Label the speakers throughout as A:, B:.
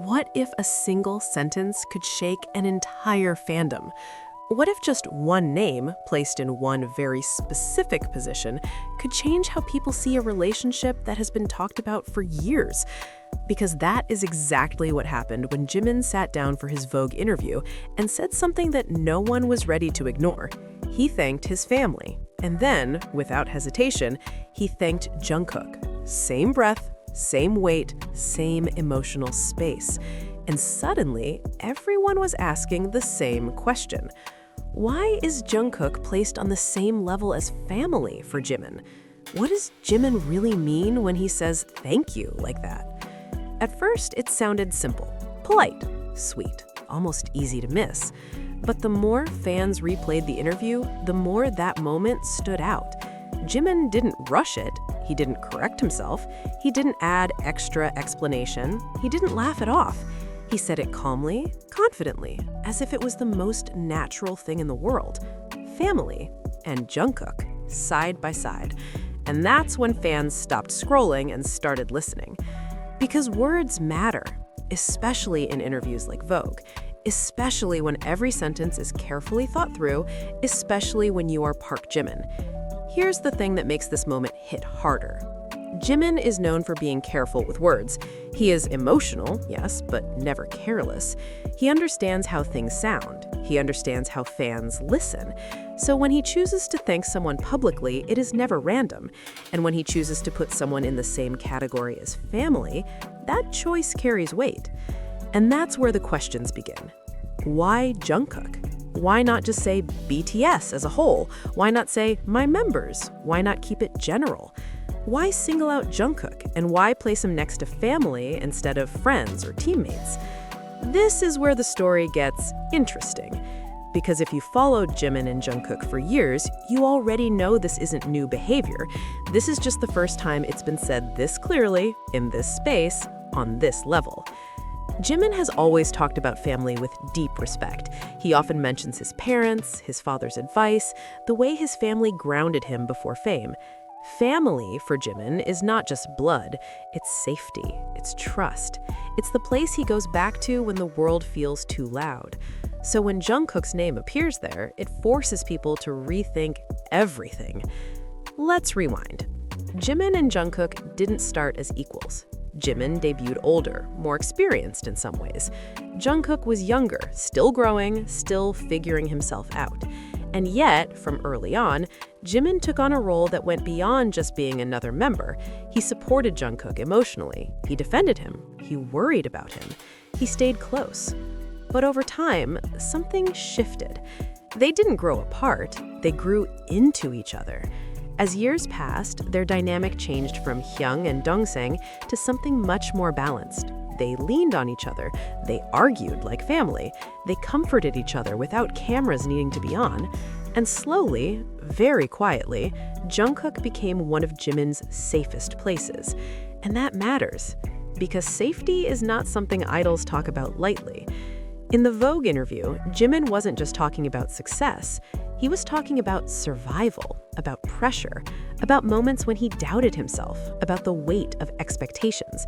A: What if a single sentence could shake an entire fandom? What if just one name, placed in one very specific position, could change how people see a relationship that has been talked about for years? Because that is exactly what happened when Jimin sat down for his Vogue interview and said something that no one was ready to ignore. He thanked his family. And then, without hesitation, he thanked Jungkook. Same breath, same weight, same emotional space. And suddenly, everyone was asking the same question. Why is Jungkook placed on the same level as family for Jimin? What does Jimin really mean when he says thank you like that? At first, it sounded simple, polite, sweet, almost easy to miss. But the more fans replayed the interview, the more that moment stood out. Jimin didn't rush it, he didn't correct himself, he didn't add extra explanation, he didn't laugh it off. He said it calmly, confidently, as if it was the most natural thing in the world. Family and Jungkook, side by side. And that's when fans stopped scrolling and started listening. Because words matter, especially in interviews like Vogue, especially when every sentence is carefully thought through, especially when you are Park Jimin. Here's the thing that makes this moment hit harder. Jimin is known for being careful with words. He is emotional, yes, but never careless. He understands how things sound. He understands how fans listen. So when he chooses to thank someone publicly, it is never random. And when he chooses to put someone in the same category as family, that choice carries weight. And that's where the questions begin. Why Jungkook? Why not just say BTS as a whole? Why not say my members? Why not keep it general? Why single out Jungkook, and why place him next to family instead of friends or teammates? This is where the story gets interesting. Because if you followed Jimin and Jungkook for years, you already know this isn't new behavior. This is just the first time it's been said this clearly, in this space, on this level. Jimin has always talked about family with deep respect. He often mentions his parents, his father's advice, the way his family grounded him before fame. Family, for Jimin, is not just blood, it's safety, it's trust. It's the place he goes back to when the world feels too loud. So when Jungkook's name appears there, it forces people to rethink everything. Let's rewind. Jimin and Jungkook didn't start as equals. Jimin debuted older, more experienced in some ways. Jungkook was younger, still growing, still figuring himself out. And yet, from early on, Jimin took on a role that went beyond just being another member. He supported Jungkook emotionally. He defended him. He worried about him. He stayed close. But over time, something shifted. They didn't grow apart. They grew into each other. As years passed, their dynamic changed from Hyung and Dongsang to something much more balanced. They leaned on each other. They argued like family. They comforted each other without cameras needing to be on. And slowly, very quietly, Jungkook became one of Jimin's safest places. And that matters, because safety is not something idols talk about lightly. In the Vogue interview, Jimin wasn't just talking about success. He was talking about survival, about pressure, about moments when he doubted himself, about the weight of expectations.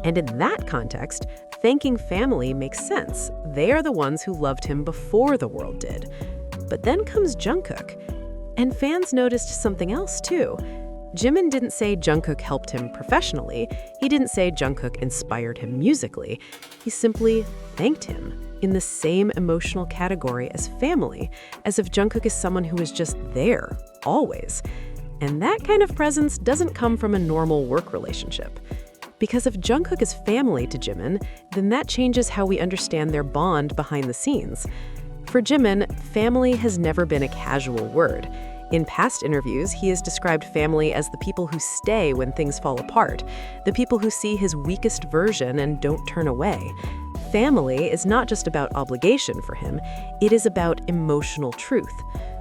A: And in that context, thanking family makes sense. They are the ones who loved him before the world did. But then comes Jungkook. And fans noticed something else too. Jimin didn't say Jungkook helped him professionally. He didn't say Jungkook inspired him musically. He simply thanked him in the same emotional category as family, as if Jungkook is someone who is just there, always. And that kind of presence doesn't come from a normal work relationship. Because if Jungkook is family to Jimin, then that changes how we understand their bond behind the scenes. For Jimin, family has never been a casual word. In past interviews, he has described family as the people who stay when things fall apart, the people who see his weakest version and don't turn away. Family is not just about obligation for him, it is about emotional truth.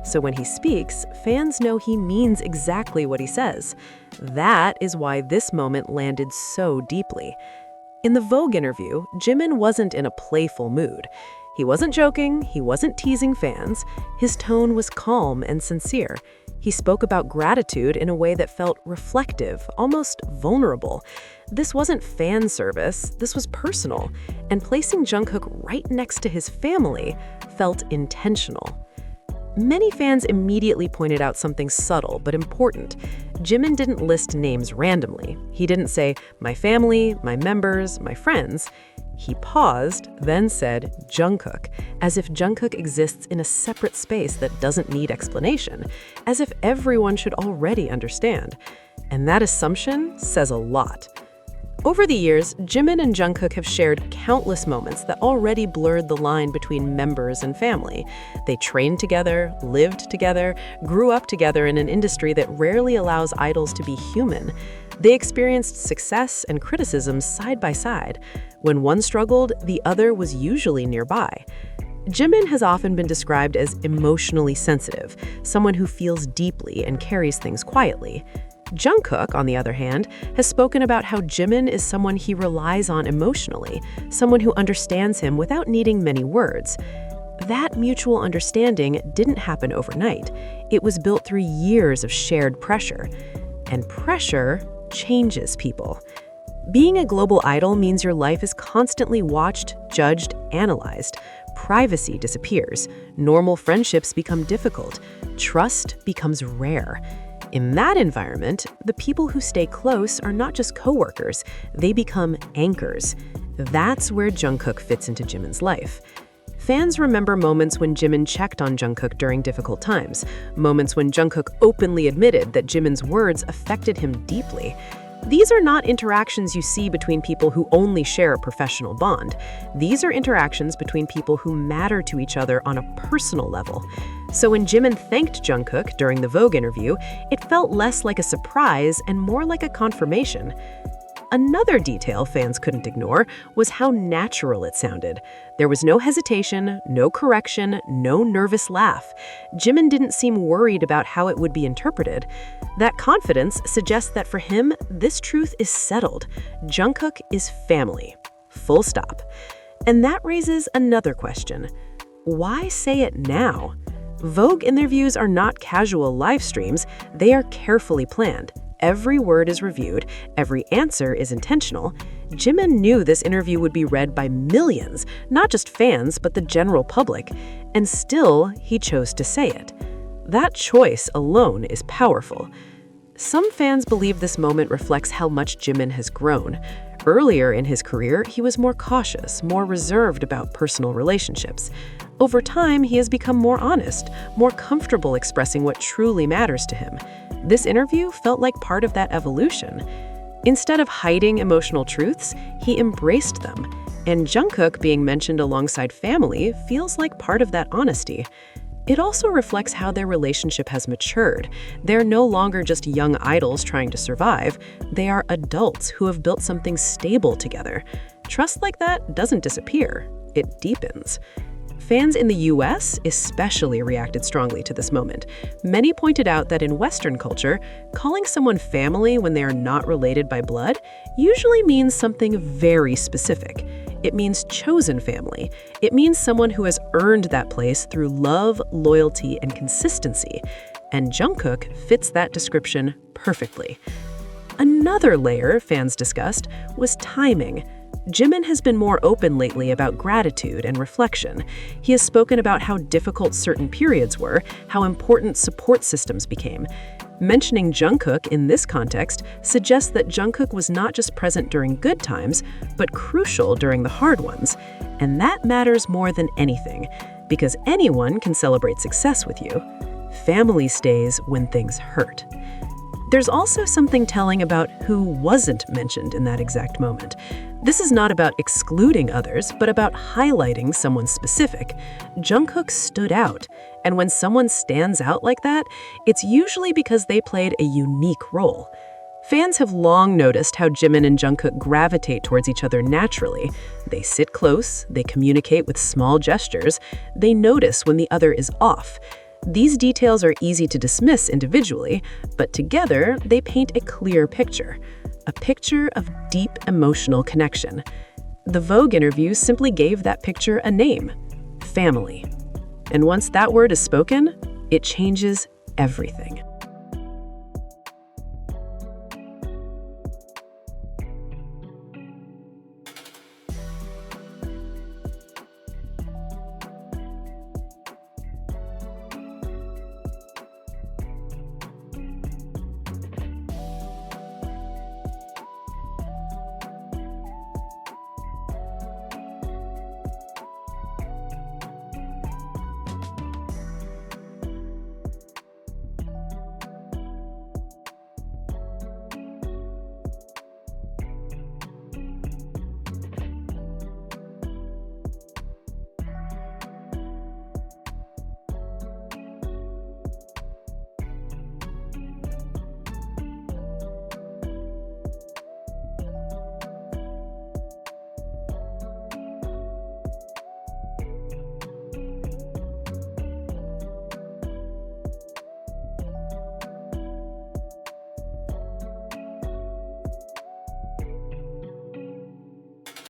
A: So when he speaks, fans know he means exactly what he says. That is why this moment landed so deeply. In the Vogue interview, Jimin wasn't in a playful mood. He wasn't joking, he wasn't teasing fans. His tone was calm and sincere. He spoke about gratitude in a way that felt reflective, almost vulnerable. This wasn't fan service, this was personal, and placing Jungkook right next to his family felt intentional. Many fans immediately pointed out something subtle but important. Jimin didn't list names randomly. He didn't say, "my family, my members, my friends." He paused, then said, "Jungkook," as if Jungkook exists in a separate space that doesn't need explanation, as if everyone should already understand. And that assumption says a lot. Over the years, Jimin and Jungkook have shared countless moments that already blurred the line between members and family. They trained together, lived together, grew up together in an industry that rarely allows idols to be human. They experienced success and criticism side by side. When one struggled, the other was usually nearby. Jimin has often been described as emotionally sensitive, someone who feels deeply and carries things quietly. Jungkook, on the other hand, has spoken about how Jimin is someone he relies on emotionally, someone who understands him without needing many words. That mutual understanding didn't happen overnight. It was built through years of shared pressure. And pressure changes people. Being a global idol means your life is constantly watched, judged, analyzed. Privacy disappears. Normal friendships become difficult. Trust becomes rare. In that environment, the people who stay close are not just coworkers, they become anchors. That's where Jungkook fits into Jimin's life. Fans remember moments when Jimin checked on Jungkook during difficult times, moments when Jungkook openly admitted that Jimin's words affected him deeply. These are not interactions you see between people who only share a professional bond. These are interactions between people who matter to each other on a personal level. So when Jimin thanked Jungkook during the Vogue interview, it felt less like a surprise and more like a confirmation. Another detail fans couldn't ignore was how natural it sounded. There was no hesitation, no correction, no nervous laugh. Jimin didn't seem worried about how it would be interpreted. That confidence suggests that for him, this truth is settled. Jungkook is family. Full stop. And that raises another question. Why say it now? Vogue interviews are not casual live streams, they are carefully planned. Every word is reviewed, every answer is intentional. Jimin knew this interview would be read by millions, not just fans, but the general public. And still, he chose to say it. That choice alone is powerful. Some fans believe this moment reflects how much Jimin has grown. Earlier in his career, he was more cautious, more reserved about personal relationships. Over time, he has become more honest, more comfortable expressing what truly matters to him. This interview felt like part of that evolution. Instead of hiding emotional truths, he embraced them. And Jungkook being mentioned alongside family feels like part of that honesty. It also reflects how their relationship has matured. They're no longer just young idols trying to survive. They are adults who have built something stable together. Trust like that doesn't disappear. It deepens. Fans in the US especially reacted strongly to this moment. Many pointed out that in Western culture, calling someone family when they are not related by blood usually means something very specific. It means chosen family. It means someone who has earned that place through love, loyalty, and consistency. And Jungkook fits that description perfectly. Another layer fans discussed was timing. Jimin has been more open lately about gratitude and reflection. He has spoken about how difficult certain periods were, how important support systems became. Mentioning Jungkook in this context suggests that Jungkook was not just present during good times, but crucial during the hard ones. And that matters more than anything, because anyone can celebrate success with you. Family stays when things hurt. There's also something telling about who wasn't mentioned in that exact moment. This is not about excluding others, but about highlighting someone specific. Jungkook stood out, and when someone stands out like that, it's usually because they played a unique role. Fans have long noticed how Jimin and Jungkook gravitate towards each other naturally. They sit close, they communicate with small gestures, they notice when the other is off. These details are easy to dismiss individually, but together they paint a clear picture. A picture of deep emotional connection. The Vogue interview simply gave that picture a name: family. And once that word is spoken, it changes everything.